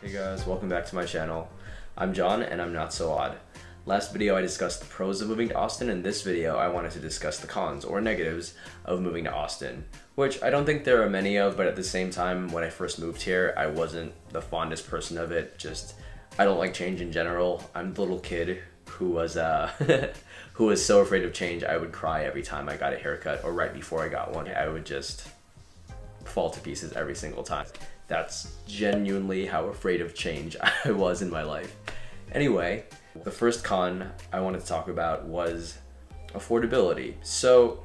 Hey guys, welcome back to my channel. I'm John and I'm not so odd. Last video I discussed the pros of moving to Austin, and this video I wanted to discuss the cons or negatives of moving to Austin, which I don't think there are many of, but at the same time when I first moved here I wasn't the fondest person of it. I don't like change in general. I'm the little kid who was who was so afraid of change I would cry every time I got a haircut, or right before I got one. I would just fall to pieces every single time. That's genuinely how afraid of change I was in my life. Anyway, the first con I wanted to talk about was affordability. So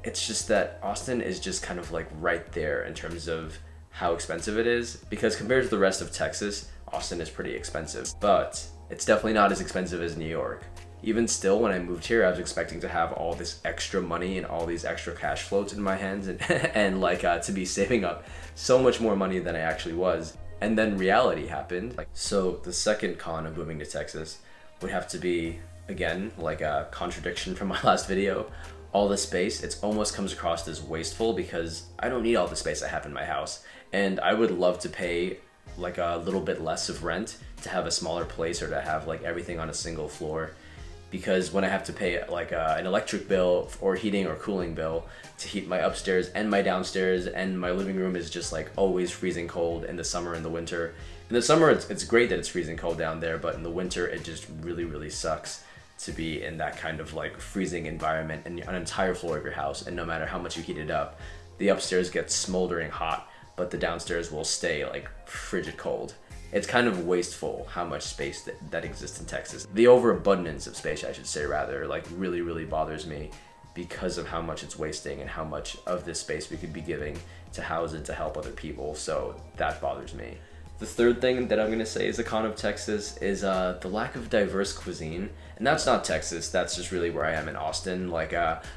it's just that Austin is just kind of like right there in terms of how expensive it is, because compared to the rest of Texas, Austin is pretty expensive, but it's definitely not as expensive as New York. Even still, when I moved here, I was expecting to have all this extra money and all these extra cash floats in my hands and to be saving up so much more money than I actually was. And then reality happened. So the second con of moving to Texas would have to be, again, like a contradiction from my last video. All the space, it almost comes across as wasteful because I don't need all the space I have in my house. And I would love to pay like a little bit less of rent to have a smaller place, or to have like everything on a single floor. Because when I have to pay like an electric bill or heating or cooling bill to heat my upstairs and my downstairs, and my living room is just like always freezing cold in the summer and the winter. In the summer it's great that it's freezing cold down there, but in the winter it just really sucks to be in that kind of like freezing environment and an entire floor of your house, and no matter how much you heat it up, the upstairs gets smoldering hot, but the downstairs will stay like frigid cold. It's kind of wasteful how much space that exists in Texas. The overabundance of space, I should say, rather, like really bothers me because of how much it's wasting and how much of this space we could be giving to house it to help other people. So that bothers me. The third thing that I'm gonna say is a con of Texas is the lack of diverse cuisine. And that's not Texas, that's just really where I am in Austin.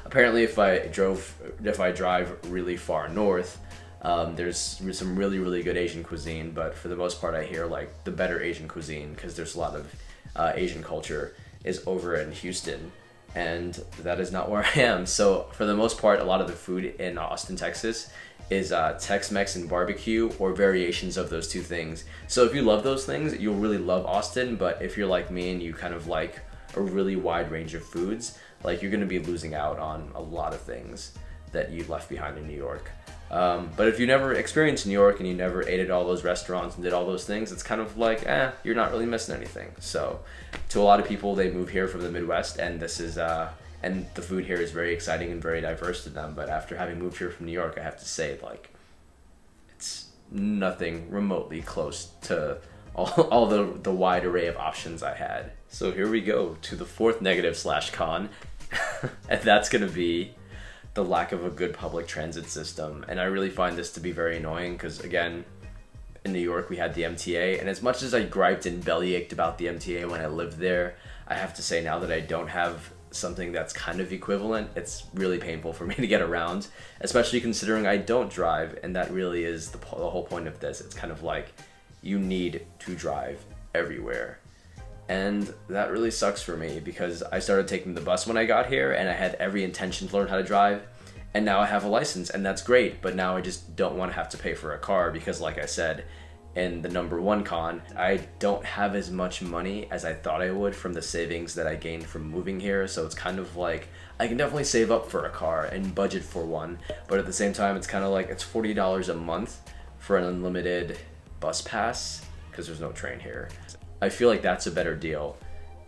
Apparently if I drive really far north, there's some really good Asian cuisine, but for the most part I hear like the better Asian cuisine, because there's a lot of Asian culture, is over in Houston, and that is not where I am. So for the most part, a lot of the food in Austin, Texas is Tex-Mex and barbecue, or variations of those two things. So if you love those things, you'll really love Austin, but if you're like me and you kind of like a really wide range of foods, like you're gonna be losing out on a lot of things that you left behind in New York. But if you never experienced New York and you never ate at all those restaurants and did all those things, it's kind of like, you're not really missing anything. So to a lot of people, they move here from the Midwest, and and the food here is very exciting and very diverse to them. But after having moved here from New York, I have to say, like, it's nothing remotely close to all the wide array of options I had. So here we go to the fourth negative slash con, and that's gonna be the lack of a good public transit system. And I really find this to be very annoying because, again, in New York we had the MTA, and as much as I griped and bellyached about the MTA when I lived there, I have to say now that I don't have something that's kind of equivalent, it's really painful for me to get around, especially considering I don't drive, and that really is the whole point of this. It's kind of like you need to drive everywhere. And that really sucks for me, because I started taking the bus when I got here and I had every intention to learn how to drive, and now I have a license, and that's great, but now I just don't want to have to pay for a car because, like I said in the number one con, I don't have as much money as I thought I would from the savings that I gained from moving here. So it's kind of like I can definitely save up for a car and budget for one, but at the same time it's kind of like it's $40 a month for an unlimited bus pass because there's no train here. I feel like that's a better deal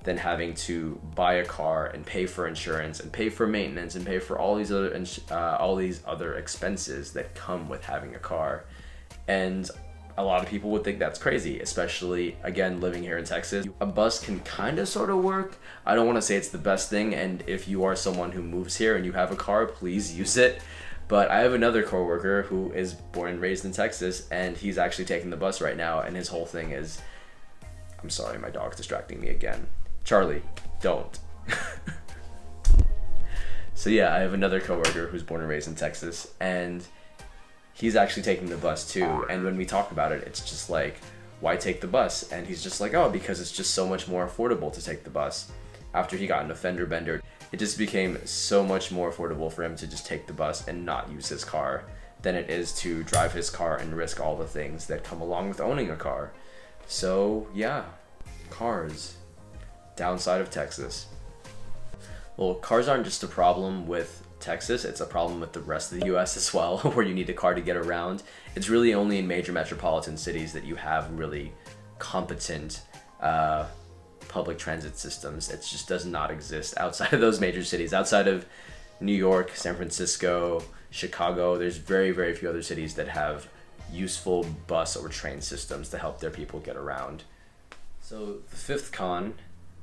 than having to buy a car and pay for insurance and pay for maintenance and pay for all these other expenses that come with having a car. And a lot of people would think that's crazy, especially, again, living here in Texas. A bus can kind of sort of work. I don't want to say it's the best thing, and if you are someone who moves here and you have a car, please use it. But I have another coworker who is born and raised in Texas, and he's actually taking the bus right now, and his whole thing is, I'm sorry, my dog's distracting me again. Charlie, don't. So yeah, I have another coworker who's born and raised in Texas, and he's actually taking the bus too. And when we talk about it, it's just like, why take the bus? And he's just like, oh, because it's just so much more affordable to take the bus. After he got in a fender bender, it just became so much more affordable for him to just take the bus and not use his car than it is to drive his car and risk all the things that come along with owning a car. So yeah, cars. Downside of Texas. Well, cars aren't just a problem with Texas, it's a problem with the rest of the US as well, where you need a car to get around. It's really only in major metropolitan cities that you have really competent public transit systems. It just does not exist outside of those major cities. Outside of New York, San Francisco, Chicago, there's very, very few other cities that have useful bus or train systems to help their people get around. So the fifth con,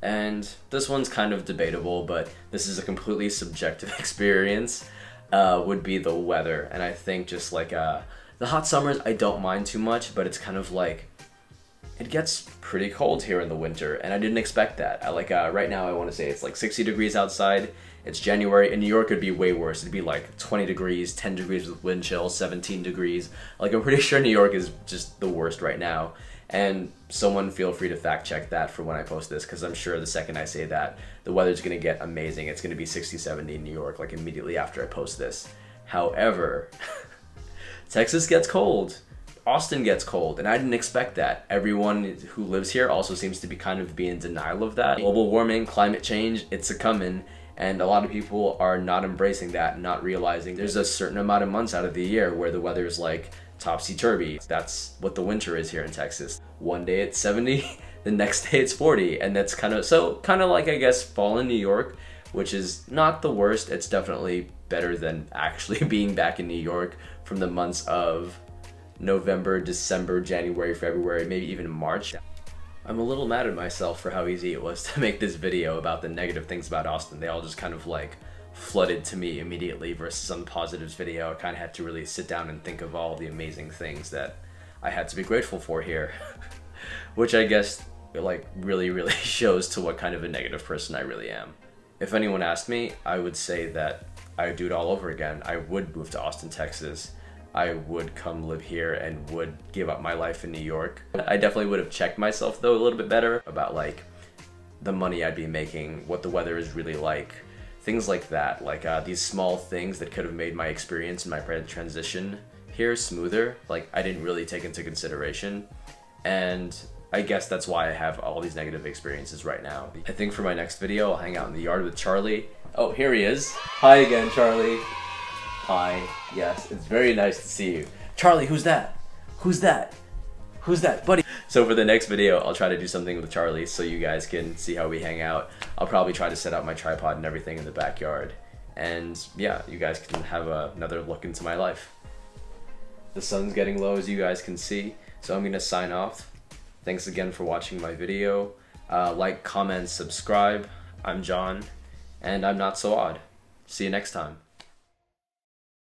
and this one's kind of debatable, but this is a completely subjective experience, would be the weather. And I think just like the hot summers I don't mind too much, but it's kind of like it gets pretty cold here in the winter, and I didn't expect that. Right now I want to say it's like 60 degrees outside. It's January. In New York it'd be way worse. It'd be like 20 degrees, 10 degrees with wind chill, 17 degrees. Like, I'm pretty sure New York is just the worst right now. And someone feel free to fact check that for when I post this, because I'm sure the second I say that, the weather's gonna get amazing. It's gonna be 60, 70 in New York, like immediately after I post this. However, Texas gets cold. Austin gets cold, and I didn't expect that. Everyone who lives here also seems to be kind of in denial of that. Global warming, climate change, it's a coming, and a lot of people are not embracing that, not realizing there's a certain amount of months out of the year where the weather is like topsy-turvy. That's what the winter is here in Texas. One day it's 70, the next day it's 40, and that's kind of like, I guess, fall in New York, which is not the worst. It's definitely better than actually being back in New York from the months of November, December, January, February, maybe even March. I'm a little mad at myself for how easy it was to make this video about the negative things about Austin. They all just kind of like flooded to me immediately, versus some positives video. I kind of had to really sit down and think of all the amazing things that I had to be grateful for here, which I guess like really shows to what kind of a negative person I really am. If anyone asked me, I would say that I would do it all over again. I would move to Austin, Texas. I would come live here and would give up my life in New York. I definitely would have checked myself though a little bit better about like the money I'd be making, what the weather is really like, things like that. Like these small things that could have made my experience and my transition here smoother, like I didn't really take into consideration. And I guess that's why I have all these negative experiences right now. I think for my next video, I'll hang out in the yard with Charlie. Oh, here he is. Hi again, Charlie. Hi. Yes, it's very nice to see you. Charlie, who's that? Who's that? Who's that, buddy? So for the next video, I'll try to do something with Charlie so you guys can see how we hang out. I'll probably try to set up my tripod and everything in the backyard. And yeah, you guys can have another look into my life. The sun's getting low, as you guys can see, so I'm gonna sign off. Thanks again for watching my video. Like, comment, subscribe. I'm John, and I'm not so odd. See you next time.